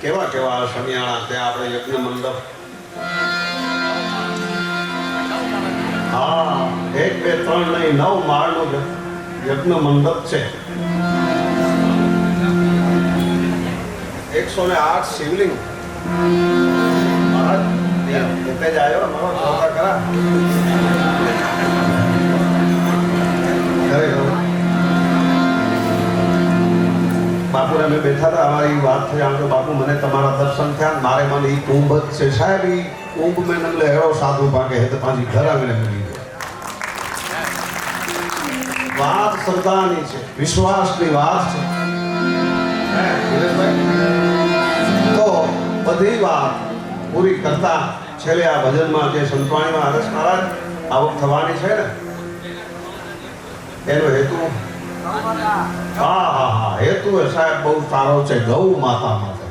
કેવા કેવા સમિયાણા ત્યાં આપણે યજ્ઞ મંડપ. હા, 1 2 3 નહીં 9 માળનો યજ્ઞ મંડપ છે. 108 શિવલિંગ. મહારાજ તે જ આવ્યો મારો ચોથા કરા બાપુ અમે બેઠા હતા, અમારી વાત થઈ આમ તો બાપુ મને તમારા દર્શન થયા, મારે મને ઈ કુંભ જ છે સાહેબ, ઈ કુંભ મેં નગલે હેરો સાધુ પાકે હે તો પાછી ઘર આવીને મળી ગયો. વાત શ્રદ્ધાની છે, વિશ્વાસની વાત છે. તો બધી વાત પૂરી કરતા છેલ્લે આ ભજનમાં જે સંતવાણીમાં હરેશ મહારાજ આવક થવાની છે ને એનો હેતુ હેતુ સાહેબ બહુ સારો છે. ગૌ માતા માટે